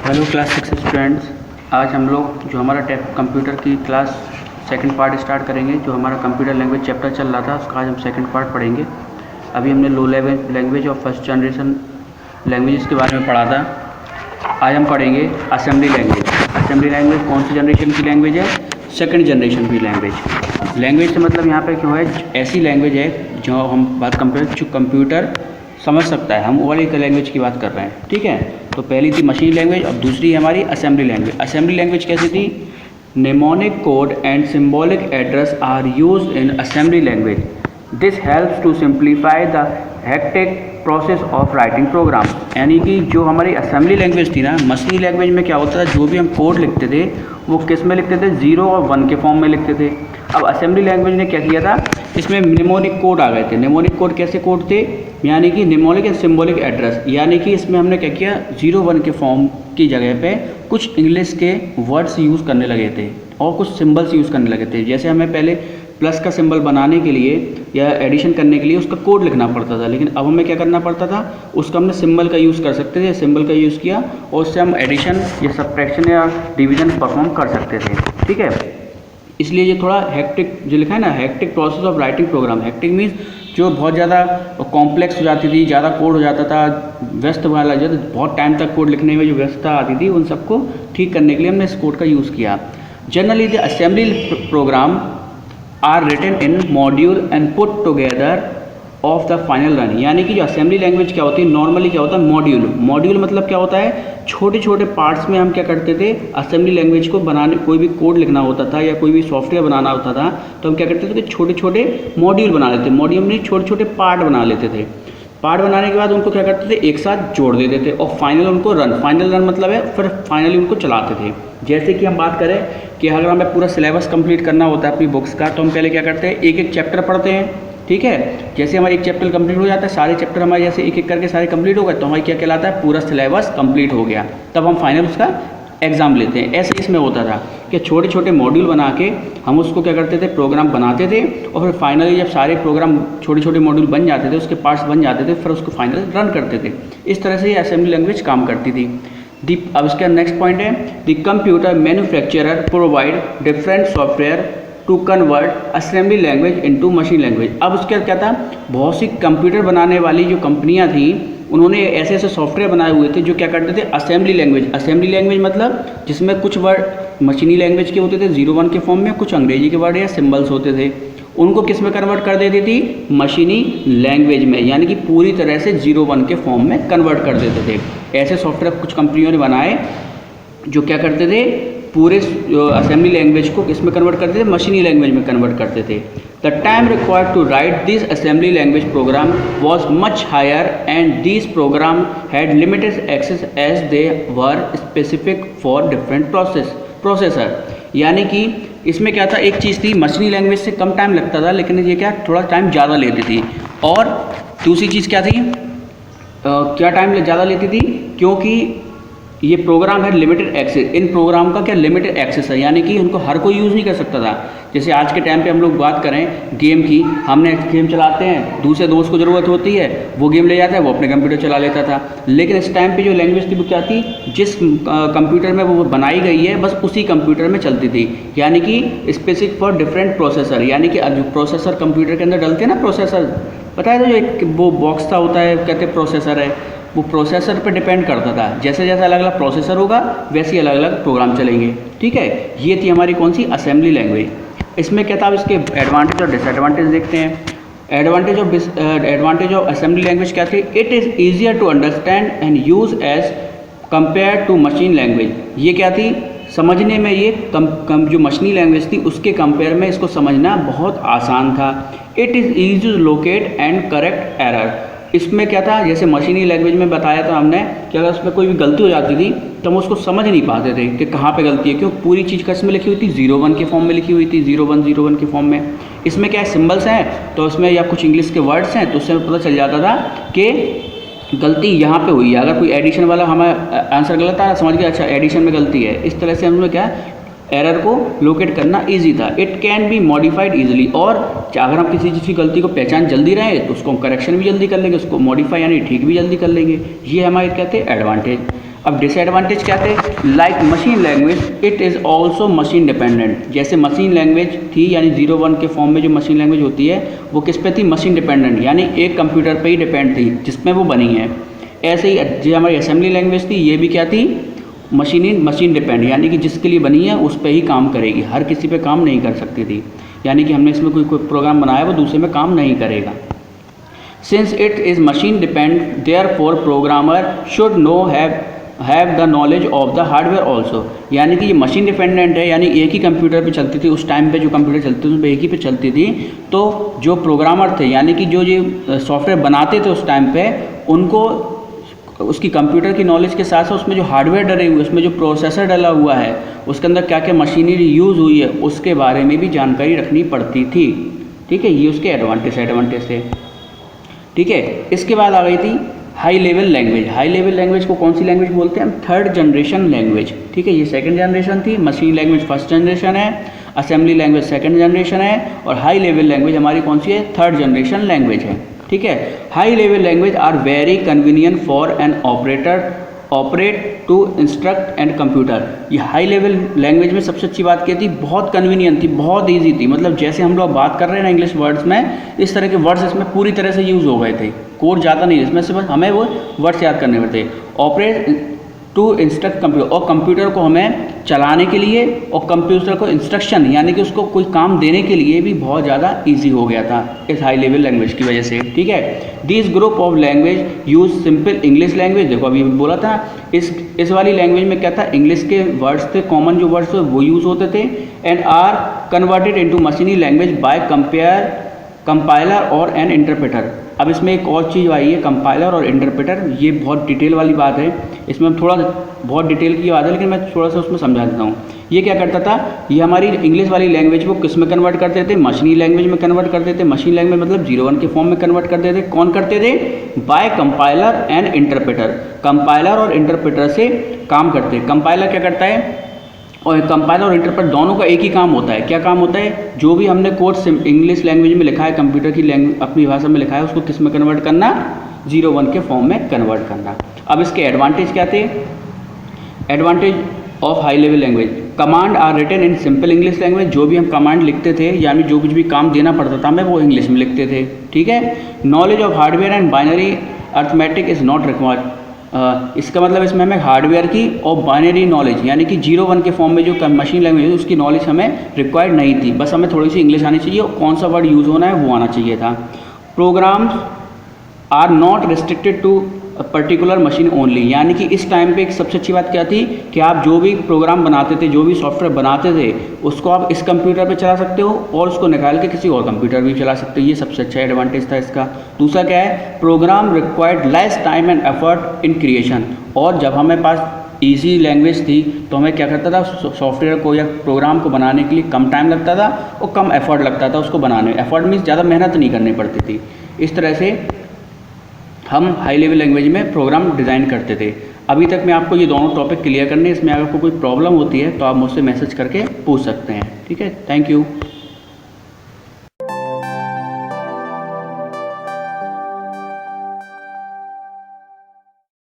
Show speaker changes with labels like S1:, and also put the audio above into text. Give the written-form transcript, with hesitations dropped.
S1: Hello class 6 students. आज हम लोग जो हमारा कंप्यूटर की क्लास सेकंड पार्ट स्टार्ट करेंगे। जो हमारा कंप्यूटर लैंग्वेज चैप्टर चल रहा था उसका आज हम सेकंड पार्ट पढ़ेंगे। अभी हमने लो लेवल लैंग्वेज और फर्स्ट जनरेशन लैंग्वेजेस के बारे में पढ़ा था। आज हम पढ़ेंगे असेंबली लैंग्वेज। असेंबली लैंग्वेज कौन सी जनरेशन की लैंग्वेज है? सेकंड जनरेशन की लैंग्वेज। लैंग्वेज से मतलब यहाँ पे क्यों है, ऐसी लैंग्वेज है जो हम बात कंप्यूटर समझ सकता है। हम वो वाली लैंग्वेज की बात कर रहे हैं, ठीक है। तो पहली थी मशीन लैंग्वेज और दूसरी है हमारी असेंबली लैंग्वेज। असेंबली लैंग्वेज कैसी थी? Mnemonic code and symbolic address are used in assembly language. This helps to simplify the hectic process of writing program. यानी कि जो हमारी असेंबली लैंग्वेज थी ना, मशीन लैंग्वेज में क्या होता था, जो भी हम कोड लिखते थे वो किस में लिखते थे? 0 और 1 के फॉर्म में लिखते थे। अब असेंबली लैंग्वेज ने क्या किया था, इसमें निमोनिक कोड आ गए थे। निमोनिक कोड कैसे कोड थे? यानी कि निमोनिक एंड सिंबॉलिक एड्रेस। यानी कि इसमें हमने क्या किया, 0 1 के फॉर्म की जगह पे कुछ इंग्लिश के वर्ड्स यूज़ करने लगे थे और कुछ सिंबल्स यूज़ करने लगे थे। जैसे हमें पहले प्लस का सिंबल बनाने के लिए या एडिशन करने के लिए उसका कोड लिखना पड़ता था, लेकिन अब हमें क्या करना पड़ता था, उसका हमने सिंबल का यूज़ कर सकते थे। सिंबल का यूज़ किया और उससे हम एडिशन या सब्ट्रैक्शन या डिवीजन परफॉर्म कर सकते थे, ठीक है। इसलिए ये थोड़ा हेक्टिक जो लिखा है ना, hectic process of writing program. Hectic means जो बहुत ज़्यादा कॉम्प्लेक्स हो जाती थी, ज़्यादा कोड हो जाता था, व्यस्त वाला जो बहुत टाइम तक कोड लिखने में जो व्यस्तता आती थी, उन सबको ठीक करने के लिए हमने इस कोड का यूज़ किया। Generally the assembly program are written in module and put together of the final run. यानी कि जो असेंबली लैंग्वेज क्या होती है, नॉर्मली क्या होता है, मॉड्यूल। मॉड्यूल मतलब क्या होता है, छोटे छोटे पार्ट्स में हम क्या करते थे, असेंबली लैंग्वेज को बनाने, कोई भी कोड लिखना होता था या कोई भी सॉफ्टवेयर बनाना होता था तो हम क्या करते थे कि छोटे छोटे मॉड्यूल बना लेते। मॉड्यूल में छोटे छोटे पार्ट बना लेते थे। पार्ट बनाने के बाद उनको क्या करते थे, एक साथ जोड़ देते थे और फाइनल उनको रन। फाइनल रन मतलब है फिर फाइनली उनको चलाते थे। जैसे कि हम बात करें कि अगर हमें पूरा सिलेबस कंप्लीट करना होता है अपनी बुक्स का, तो हम पहले क्या करते हैं, एक एक चैप्टर पढ़ते हैं, ठीक है। जैसे हमारा एक चैप्टर कंप्लीट हो जाता है, सारे चैप्टर हमारे जैसे एक एक करके सारे कंप्लीट हो गए तो हमारी क्या कहलाता है, पूरा सिलेबस कंप्लीट हो गया। तब हम फाइनल उसका एग्ज़ाम लेते हैं। ऐसे इसमें होता था कि छोटे छोटे मॉड्यूल बना के हम उसको क्या करते थे, प्रोग्राम बनाते थे और फिर फाइनली जब सारे प्रोग्राम छोटे छोटे मॉड्यूल बन जाते थे, उसके पार्ट्स बन जाते थे, फिर उसको फाइनल रन करते थे। इस तरह से ये असेंबली लैंग्वेज काम करती थी। अब इसका नेक्स्ट पॉइंट है, the computer manufacturer provide different software to convert assembly language into machine language. अब उसका क्या था, बहुत सी कंप्यूटर बनाने वाली जो कंपनियां थी, उन्होंने ऐसे ऐसे सॉफ्टवेयर बनाए हुए थे जो क्या करते थे, असेंबली लैंग्वेज। असेंबली लैंग्वेज मतलब जिसमें कुछ वर्ड मशीनी लैंग्वेज के होते थे 0 1 के फॉर्म में, कुछ अंग्रेजी के वर्ड या सिम्बल्स होते थे, उनको किस में कन्वर्ट कर देती थी, मशीनी लैंग्वेज में। यानी कि पूरी तरह से 0 1 के फॉर्म में कन्वर्ट कर देते थे। ऐसे सॉफ्टवेयर कुछ कंपनियों ने बनाए जो क्या करते थे, पूरे असेंबली लैंग्वेज को किस में कन्वर्ट करते थे, मशीनी लैंग्वेज में कन्वर्ट करते थे। The time required to write this assembly language program was much higher and this program had limited access as they were specific for different processor. यानी कि इसमें क्या था, एक चीज़ थी, मशीनी लैंग्वेज से कम टाइम लगता था, लेकिन ये क्या थोड़ा टाइम ज़्यादा लेती थी। और दूसरी चीज़ क्या थी, क्या टाइम ज़्यादा लेती थी, क्योंकि ये प्रोग्राम है लिमिटेड एक्सेस। इन प्रोग्राम का क्या लिमिटेड एक्सेस है, यानी कि उनको हर कोई यूज़ नहीं कर सकता था। जैसे आज के टाइम पे हम लोग बात करें गेम की, हमने गेम चलाते हैं, दूसरे दोस्त को ज़रूरत होती है, वो गेम ले जाता है, वो अपने कंप्यूटर चला लेता था। लेकिन इस टाइम पे जो लैंग्वेज थी वो क्या थी, जिस कंप्यूटर में वो बनाई गई है बस उसी कंप्यूटर में चलती थी। यानी कि स्पेसिफिक फॉर डिफरेंट प्रोसेसर। यानी कि जो प्रोसेसर कंप्यूटर के अंदर डलते हैं ना, प्रोसेसर बताया था, जो एक वो बॉक्स सा होता है, कहते प्रोसेसर है, वो प्रोसेसर पर डिपेंड करता था। जैसे जैसे अलग अलग प्रोसेसर होगा वैसे ही अलग अलग प्रोग्राम चलेंगे, ठीक है। ये थी हमारी कौन सी, असेंबली लैंग्वेज। इसमें क्या था, इसके एडवांटेज और डिसएडवांटेज देखते हैं। एडवांटेज ऑफ असेंबली लैंग्वेज क्या थी, it is easier to understand and use as compare to machine language. ये क्या थी, समझने में ये जो मशीनी लैंग्वेज थी उसके कंपेयर में इसको समझना बहुत आसान था। It is easy to locate and correct error. इसमें क्या था, जैसे मशीनी लैंग्वेज में बताया था हमने कि अगर उसमें कोई भी गलती हो जाती थी तो हम उसको समझ नहीं पाते थे कि कहाँ पे गलती है, क्यों पूरी चीज़ किस में लिखी हुई थी, 0 1 के फॉर्म में लिखी हुई थी, 0 1 के फॉर्म में। इसमें क्या है, सिम्बल्स हैं तो उसमें या कुछ इंग्लिश के वर्ड्स हैं तो उससे पता चल जाता था कि गलती यहाँ पे हुई है। अगर कोई एडिशन वाला हमें आंसर गलत आ, समझ गया अच्छा एडिशन में गलती है। इस तरह से हमें क्या एरर को लोकेट करना इजी था। It can be modified easily, और अगर हम किसी चीज़ की गलती को पहचान जल्दी रहे तो उसको हम करेक्शन भी जल्दी कर लेंगे, उसको मॉडिफाई यानी ठीक भी जल्दी कर लेंगे। ये हमारे कहते हैं एडवांटेज। अब डिसएडवांटेज क्या थे? Like machine language it is also machine dependent. जैसे मशीन लैंग्वेज थी यानी 0-1 के फॉर्म में जो मशीन लैंग्वेज होती है वो किस पे थी? मशीन डिपेंडेंट, यानी एक कंप्यूटर पे ही डिपेंड थी जिसमें वो बनी है। ऐसे ही जो हमारी असेंबली लैंग्वेज थी ये भी क्या थी? मशीन डिपेंड, यानी कि जिसके लिए बनी है उस पर ही काम करेगी, हर किसी पे काम नहीं कर सकती थी। यानी कि हमने इसमें कोई प्रोग्राम बनाया वो दूसरे में काम नहीं करेगा। Since it is machine depend therefore programmer should know have the knowledge of the hardware also. यानी कि ये मशीन डिपेंडेंट है, यानी एक ही कंप्यूटर पे चलती थी उस टाइम पे, जो कंप्यूटर चलती थी उस पर एक ही पे चलती थी। तो जो प्रोग्रामर थे यानी कि जो ये सॉफ्टवेयर बनाते थे उस टाइम पे, उनको उसकी कंप्यूटर की नॉलेज के साथ साथ उसमें जो हार्डवेयर डले हुए, उसमें जो प्रोसेसर डला हुआ है, उसके अंदर क्या क्या मशीनरी यूज़ हुई है उसके बारे में भी जानकारी रखनी पड़ती थी। ठीक है, ये उसके एडवांटेज थे। ठीक है, इसके बाद आ गई थी high level language. High level language को कौन सी लैंग्वेज बोलते हैं हम? Third generation language. ठीक है, ये सेकंड जनरेशन थी, मशीन लैंग्वेज फर्स्ट जनरेशन है, असेंबली लैंग्वेज सेकंड जनरेशन है, और हाई लेवल लैंग्वेज हमारी कौन सी है? थर्ड जनरेशन लैंग्वेज है। ठीक है, high level language are very convenient for an operate to instruct and computer. ये हाई लेवल लैंग्वेज में सबसे अच्छी बात क्या थी? बहुत कन्वीनियंट थी, बहुत ईजी थी। मतलब जैसे हम लोग बात कर रहे हैं ना इंग्लिश वर्ड्स में, इस तरह के वर्ड्स इसमें पूरी तरह से यूज़ हो गए थे। कोड ज़्यादा नहीं, इसमें सिर्फ हमें वो वर्ड्स याद करने पड़ते। ऑपरेट टू इंस्ट्रक्ट कंप्यूटर, और कंप्यूटर को हमें चलाने के लिए और कंप्यूटर को इंस्ट्रक्शन यानी कि उसको कोई काम देने के लिए भी बहुत ज़्यादा इजी हो गया था इस हाई लेवल लैंग्वेज की वजह से। ठीक है, this group of language use simple English language. देखो अभी बोला था इस वाली लैंग्वेज में क्या था? इंग्लिश के वर्ड्स थे, कॉमन जो वर्ड्स थे वो यूज़ होते थे, एंड आर कन्वर्टेड इनटू मशीनी लैंग्वेज बाय कंपाइलर और एन इंटरप्रेटर। अब इसमें एक और चीज़ आई है, कंपाइलर और इंटरप्रेटर। ये बहुत डिटेल वाली बात है, इसमें थोड़ा बहुत डिटेल की बात है, लेकिन मैं थोड़ा सा उसमें समझा देता हूँ। ये क्या करता था? ये हमारी इंग्लिश वाली लैंग्वेज को किस में कन्वर्ट करते थे? मशीनी लैंग्वेज में कन्वर्ट करते थे। मशीन लैंग्वेज मतलब 0-1 के फॉर्म में कन्वर्ट करते थे। कौन करते थे? By compiler and interpreter. Compiler और इंटरप्रेटर से काम करते। कंपाइलर क्या करता है? और कंपाइलर और इंटरप्रेटर दोनों का एक ही काम होता है। क्या काम होता है? जो भी हमने कोड इंग्लिश लैंग्वेज में लिखा है, कंप्यूटर की लैंग्वेज अपनी भाषा में लिखा है, उसको किस में कन्वर्ट करना? 0-1 के फॉर्म में कन्वर्ट करना। अब इसके एडवांटेज क्या थे? Advantage of high level language, command are written in simple English language. जो भी हम कमांड लिखते थे यानी जो कुछ भी काम देना पड़ता था हमें, वो इंग्लिश में लिखते थे। ठीक है, knowledge of hardware and binary arithmetic is not required. इसका मतलब इसमें हमें हार्डवेयर की और बाइनरी नॉलेज यानी कि 0-1 के फॉर्म में जो मशीन लैंग्वेज है उसकी नॉलेज हमें रिक्वायर्ड नहीं थी। बस हमें थोड़ी सी इंग्लिश आनी चाहिए और कौन सा वर्ड यूज़ होना है वो आना चाहिए था। Programs are not restricted to particular machine only. यानी कि इस टाइम पे एक सबसे अच्छी बात क्या थी कि आप जो भी प्रोग्राम बनाते थे, जो भी सॉफ्टवेयर बनाते थे, उसको आप इस कंप्यूटर पे चला सकते हो और उसको निकाल के किसी और कंप्यूटर भी चला सकते हो। ये सबसे अच्छा एडवांटेज था इसका। दूसरा क्या है? Program required less time and effort in creation. और जब हमें पास ईजी लैंग्वेज थी तो हमें क्या करता था? सॉफ्टवेयर को या प्रोग्राम को बनाने के लिए कम टाइम लगता था और कम एफर्ट लगता था उसको बनाने में। एफर्ट मीन्स ज़्यादा मेहनत नहीं करनी पड़ती थी। इस तरह से हम हाई लेवल लैंग्वेज में प्रोग्राम डिज़ाइन करते थे। अभी तक मैं आपको ये दोनों टॉपिक क्लियर करने, इसमें अगर आपको कोई प्रॉब्लम होती है तो आप मुझसे मैसेज करके पूछ सकते हैं। ठीक है, थैंक यू।